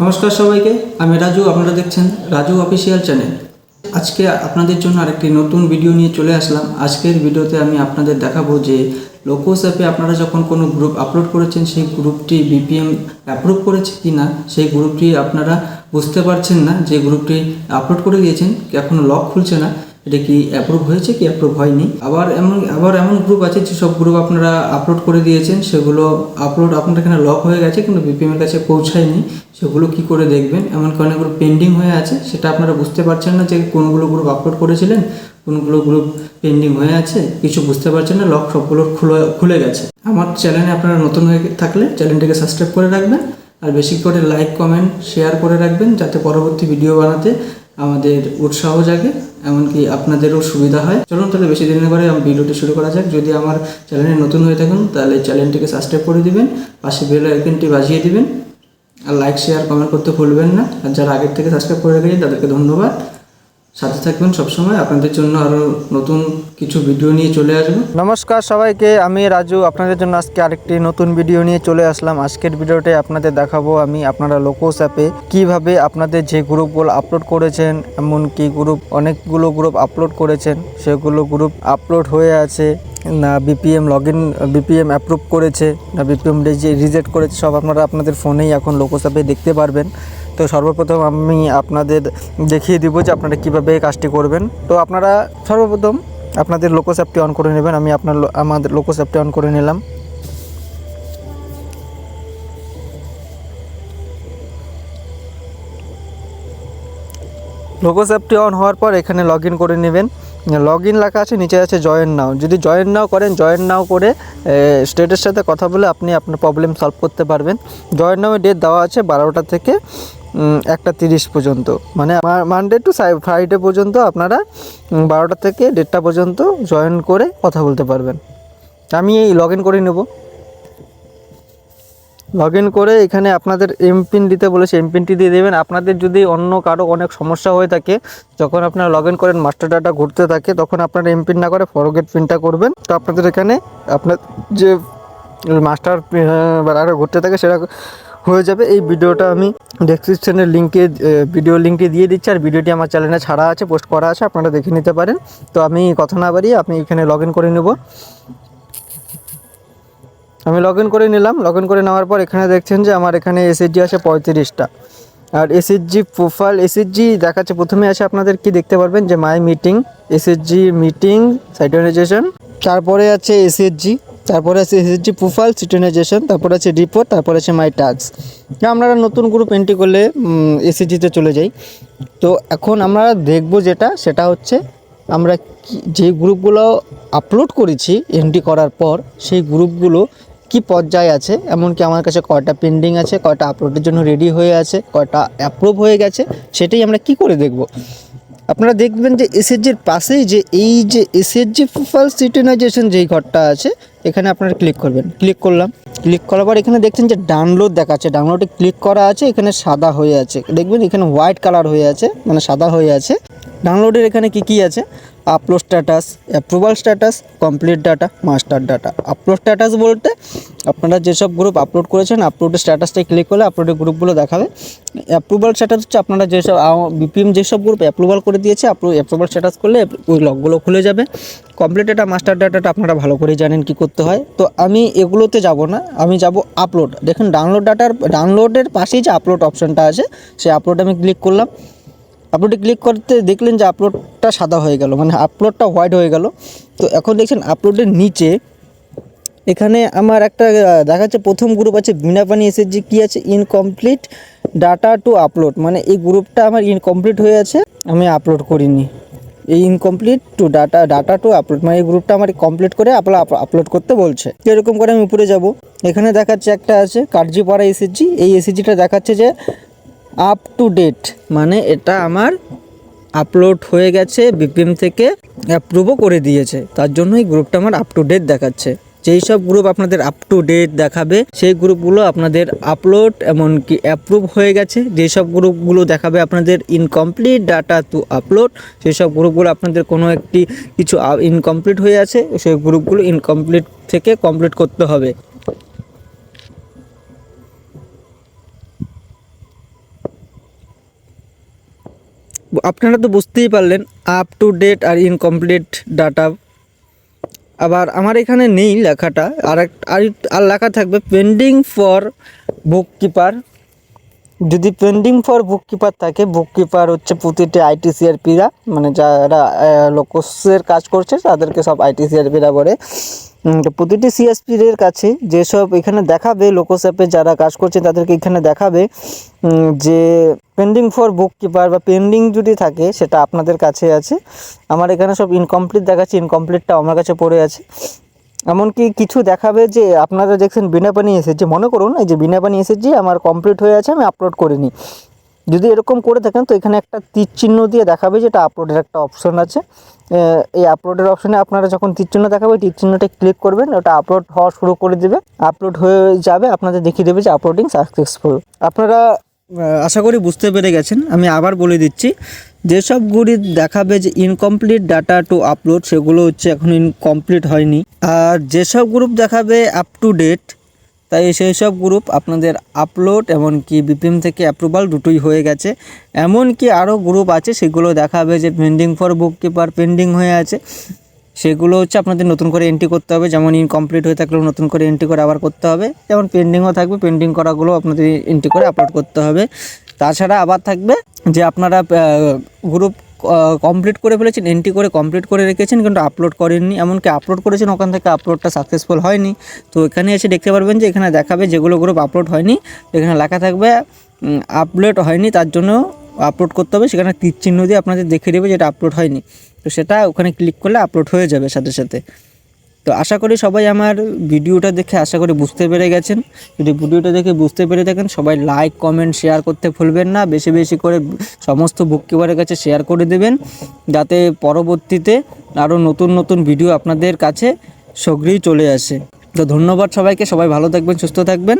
নমস্কার সবাইকে, আমি রাজু। আপনারা দেখছেন রাজু অফিসিয়াল চ্যানেল। আজকে আপনাদের জন্য আরেকটি নতুন ভিডিও নিয়ে চলে আসলাম। আজকের ভিডিওতে আমি আপনাদের দেখাবো যে লোকোস অ্যাপে আপনারা যখন কোনো গ্রুপ আপলোড করেছেন সেই গ্রুপটি বিপিএম অ্যাপ্রুভ করেছে কি না, সেই গ্রুপটি আপনারা বুঝতে পারছেন না। যে গ্রুপটি আপলোড করে দিয়েছেন এখনও লক খুলছে না, এটা কি অ্যাপ্রুভ হয়েছে কি অ্যাপ্রুভ হয়নি। আবার এমন গ্রুপ আছে যেসব গ্রুপ আপনারা আপলোড করে দিয়েছেন সেগুলো আপলোড আপনার এখানে লক হয়ে গেছে কিন্তু বিপিএমের কাছে পৌঁছায়নি। সেগুলো কি করে দেখবেন? এমনকি অনেকগুলো পেন্ডিং হয়ে আছে, সেটা আপনারা বুঝতে পারছেন না যে কোনগুলো গ্রুপ আপলোড করেছিলেন, কোনগুলো গ্রুপ পেন্ডিং হয়ে আছে, কিছু বুঝতে পারছেন না। লক সবগুলো খুলে গেছে। আমার চ্যানেলে আপনারা নতুন হয়ে থাকলে চ্যানেলটিকে সাবস্ক্রাইব করে রাখবেন, আর বেশি করে লাইক কমেন্ট শেয়ার করে রাখবেন, যাতে পরবর্তী ভিডিও বানাতে আমাদের উৎসাহ জাগে, এমনকি আপনাদেরও সুবিধা হয়। চলুন তাহলে বেশি দেরি না করে ভিডিওটি শুরু করা যাক। যদি আমার চ্যানেলে নতুন হয়ে থাকুন তাহলে চ্যানেলটিকে সাবস্ক্রাইব করে দিবেন, পাশে বেল আইকনটি বাজিয়ে দিবেন, আর লাইক শেয়ার কমেন্ট করতে ভুলবেন না। আর যারা আগের থেকে সাবস্ক্রাইব করে রেখেছেন তাদেরকে ধন্যবাদ। সাথে থাকবেন সবসময়, আপনাদের জন্য আরও নতুন কিছু ভিডিও নিয়ে চলে আসবো। নমস্কার সবাইকে, আমি রাজু আপনাদের জন্য আজকে আরেকটি নতুন ভিডিও নিয়ে চলে আসলাম। আজকের ভিডিওতে আপনাদের দেখাবো আমি আপনারা লোকোস অ্যাপে কিভাবে আপনাদের যে গ্রুপগুলো আপলোড করেছেন, এমনকি অনেকগুলো গ্রুপ আপলোড করেছেন, সেগুলো গ্রুপ আপলোড হয়ে আছে না বিপিএম অ্যাপ্রুভ করেছে না বিপিএম রিজেক্ট করেছে, সব আপনাদের ফোনেই এখন লোকোস অ্যাপে দেখতে পারবেন। তো সর্বপ্রথম আমি আপনাদের দেখিয়ে দিব যে আপনারা কীভাবে কাজটি করবেন। তো আপনারা সর্বপ্রথম আপনাদের লোকোস অ্যাপটি অন করে নেবেন। আমি আমাদের লোকোস অ্যাপটি অন করে নিলাম। লোকোস অ্যাপটি অন হওয়ার পর এখানে লগ ইন করে নেবেন। লগ ইন লেখা আছে, নিচে আছে জয়েন নাও। যদি জয়েন নাও করেন, জয়েন নাও করে স্টেটের সাথে কথা বলে আপনি আপনার প্রবলেম সলভ করতে পারবেন। জয়েন নাও ডেট দেওয়া আছে 12টা থেকে 1টা 30 পর্যন্ত, মানে আমার মানডে টু ফ্রাইডে পর্যন্ত আপনারা 12টা থেকে 1:30 পর্যন্ত জয়েন করে কথা বলতে পারবেন। আমি এই লগ ইন করে নেব। লগ ইন করে এখানে আপনাদের এমপিন দিতে বলেছে, এমপিনটি দিয়ে দেবেন। আপনাদের যদি অন্য কারো অনেক সমস্যা হয়ে থাকে, যখন আপনারা লগ ইন করেন মাস্টার ডাটা ঘুরতে থাকে, তখন আপনারা এমপিন না করে ফরগেট পিনটা করবেন। তো আপনাদের এখানে আপনার যে মাস্টার ডাটা ঘুরতে থাকে সেটা হয়ে যাবে। এই ভিডিওটা আমি ডেসক্রিপশনের ভিডিও লিঙ্কে দিয়ে দিচ্ছি, আর ভিডিওটি আমার চ্যানেলে ছাড়া আছে, পোস্ট করা আছে, আপনারা দেখে নিতে পারেন। তো আমি কথা না বাড়িয়ে আমি এখানে লগ ইন করে নেব। আমি লগ ইন করে নিলাম। লগ ইন করে নেওয়ার পর এখানে দেখছেন যে আমার এখানে এসএসজি আছে 35টা, আর এসএসজি প্রোফাইল এসএসজি দেখাচ্ছে। প্রথমে আছে আপনাদের কি দেখতে পারবেন যে মাই মিটিং, এসএসজি মিটিং সিনক্রোনাইজেশন, তারপরে আছে এসএসজি, তারপরে আছে এসএসজি প্রোফাইল সিনক্রোনাইজেশন, তারপরে আছে রিপোর্ট, তারপরে আছে মাই টাস্ক। আপনারা নতুন গ্রুপ এন্ট্রি করলে এসএসজিতে চলে যাই। তো এখন আমরা দেখব সেটা হচ্ছে আমরা যে গ্রুপগুলো আপলোড করেছি এন্ট্রি করার পর, সেই গ্রুপগুলো কি পর্যায়ে আছে, এমনকি আমার কাছে কয়টা পেন্ডিং আছে, কয়টা আপলোডের জন্য রেডি হয়ে আছে, কয়টা অ্যাপ্রুভ হয়ে গেছে, সেটাই আমরা কি করে দেখব। আপনারা দেখবেন যে এসএসজির পাশেই যে এই যে এসএসজি প্রোফাইল সিনক্রোনাইজেশন যেই ঘরটা আছে, এখানে আপনারা ক্লিক করবেন। ক্লিক করলাম। ক্লিক করার পর এখানে দেখছেন যে ডাউনলোড দেখাচ্ছে, ডাউনলোডে ক্লিক করা আছে, এখানে সাদা হয়ে আছে, দেখবেন এখানে হোয়াইট কালার হয়ে আছে, মানে সাদা হয়ে আছে। ডাউনলোডের এখানে কি আছে, upload status, approval status, complete data, master data. Upload status বলতে আপনারা যেসব গ্রুপ আপলোড করেছেন, আপলোডের স্ট্যাটাসটাই ক্লিক করলে আপলোডের গ্রুপগুলো দেখাবে। অ্যাপ্রুভাল স্ট্যাটাস হচ্ছে আপনারা যেসব বিপিএম যেসব গ্রুপ অ্যাপ্রুভাল করে দিয়েছে, অ্যাপ্রুভাল স্ট্যাটাস করলে ওই লগগুলো খুলে যাবে। কমপ্লিট ডাটা, মাস্টার ডাটাটা আপনারা ভালো করেই জানেন কি করতে হয়। তো আমি এগুলোতে যাব না, আমি যাব আপলোড। দেখুন ডাউনলোডের পাশেই যে আপলোড অপশানটা আছে, সেই আপলোডে আমি ক্লিক করলাম। আপলোডে ক্লিক করতে দেখলেন যে আপলোডটা সাদা হয়ে গেল, মানে আপলোডটা হোয়াইট হয়ে গেল। তো এখন দেখছেন আপলোডের নিচে এখানে আমার একটা দেখাচ্ছে, প্রথম গ্রুপ আছে বিনাপানি এসএসজি, কি আছে, ইনকমপ্লিট ডাটা টু আপলোড, মানে এই গ্রুপটা আমার ইনকমপ্লিট হয়ে আছে, আমি আপলোড করিনি। এই incomplete to data to upload, মানে এই গ্রুপটা আমার কমপ্লিট করে আপলোড করতে বলছে। এরকম করে আমি উপরে যাব। এখানে দেখাচ্ছে একটা আছে কার্যপাড়া এসএসজি, এই এসএসজিটা দেখাচ্ছে যে আপ টু ডেট, মানে এটা আমার আপলোড হয়ে গেছে, বিপিএম থেকে অ্যাপ্রুভও করে দিয়েছে, তার জন্যই গ্রুপটা আমার আপ টু ডেট দেখাচ্ছে। যেই সব গ্রুপ আপনাদের আপ টু ডেট দেখাবে সেই গ্রুপগুলো আপনাদের আপলোড এমনকি অ্যাপ্রুভ হয়ে গেছে। যেই সব গ্রুপগুলো দেখাবে আপনাদের ইনকমপ্লিট ডাটা টু আপলোড, সেই সব গ্রুপগুলো আপনাদের কোনো একটি কিছু ইনকমপ্লিট হয়ে আছে, সেই গ্রুপগুলো ইনকমপ্লিট থেকে কমপ্লিট করতে হবে। আপনারা তো বুঝতেই পারলেন আপ টু ডেট আর ইনকমপ্লিট ডাটা। আবার আমার এখানে নেই লেখাটা, আর লেখা থাকবে পেন্ডিং ফর বুক কিপার। যদি পেন্ডিং ফর বুক কিপার থাকে, বুক কিপার হচ্ছে প্রতিটি আইটিসিআরপিরা, মানে যারা লোকসের কাজ করছে তাদেরকে সব আইটিসিআরপিরা বলে। তো প্রতিটি সিএসপির কাছে যেসব এখানে দেখাবে, লোকস অ্যাপে যারা কাজ করছে তাদেরকে এখানে দেখাবে যে পেন্ডিং ফর বুক কিপার বা পেন্ডিং যদি থাকে সেটা আপনাদের কাছে আছে। আমার এখানে সব ইনকমপ্লিট দেখাচ্ছে, ইনকমপ্লিটটা আমার কাছে পড়ে আছে। এমনকি কিছু দেখাবে যে আপনারা দেখছেন বিনা পানি এসএসজি, মনে করুন এই যে বিনা পানি এসএসজি আমার কমপ্লিট হয়ে আছে, আমি আপলোড করিনি। যদি এরকম করে থাকেন তো এখানে একটা তীর চিহ্ন দিয়ে দেখাবে যেটা আপলোডের একটা অপশন আছে। এই আপলোডের অপশনে আপনারা যখন তীর চিহ্ন দেখাবে, তীর চিহ্নটা ক্লিক করবেন, ওটা আপলোড হওয়া শুরু করে দেবে, আপলোড হয়ে যাবে, আপনাদের দেখিয়ে দেবে যে আপলোডিং সাকসেসফুল। আপনারা আশা করি বুঝতে পেরে গেছেন। আমি আবার বলে দিচ্ছি, যেসবগুলি দেখাবে যে ইনকমপ্লিট ডাটা টু আপলোড, সেগুলো হচ্ছে এখন ইনকমপ্লিট হয়নি। আর যেসব গ্রুপ দেখাবে আপ টু ডেট, তাই সেই সব গ্রুপ আপনাদের আপলোড এমনকি বিপিএম থেকে অ্যাপ্রুভাল দুটোই হয়ে গেছে। এমনকি আরও গ্রুপ আছে সেগুলো দেখাবে যে pending for book keeper pending হয়ে আছে, সেগুলো হচ্ছে আপনাদের নতুন করে এন্ট্রি করতে হবে। যেমন ইনকমপ্লিট হয়ে থাকলেও নতুন করে এন্ট্রি করে আবার করতে হবে, যেমন পেন্ডিংও থাকবে, পেন্ডিং করাগুলো আপনাদের এন্ট্রি করে আপলোড করতে হবে। তাছাড়া আবার থাকবে যে আপনারা গ্রুপ কমপ্লিট করে ফেলেছেন, এন্ট্রি করে কমপ্লিট করে রেখেছেন কিন্তু আপলোড করেননি, এমনকি আপলোড করেছেন ওখান থেকে আপলোডটা সাকসেসফুল হয়নি। তো এখানে এসে দেখতে পারবেন যে এখানে দেখাবে যেগুলো গ্রুপ আপলোড হয়নি, এখানে লেখা থাকবে আপলোড হয়নি, তার জন্য আপলোড করতে হবে। সেখানে তীর চিহ্ন দিয়ে আপনাদের দেখিয়ে দেবে যেটা আপলোড হয়নি, তো সেটা ওখানে ক্লিক করলে আপলোড হয়ে যাবে সাথে সাথে। তো আশা করি সবাই আমার ভিডিওটা দেখে আশা করি বুঝতে পেরে গেছেন। যদি ভিডিওটা দেখে বুঝতে পেরে থাকেন, সবাই লাইক কমেন্ট শেয়ার করতে ভুলবেন না। বেশি বেশি করে সমস্ত বুক কিপারের কাছে শেয়ার করে দেবেন, যাতে পরবর্তীতে আরও নতুন নতুন ভিডিও আপনাদের কাছে শীঘ্রই চলে আসে। তো ধন্যবাদ সবাইকে, সবাই ভালো থাকবেন, সুস্থ থাকবেন।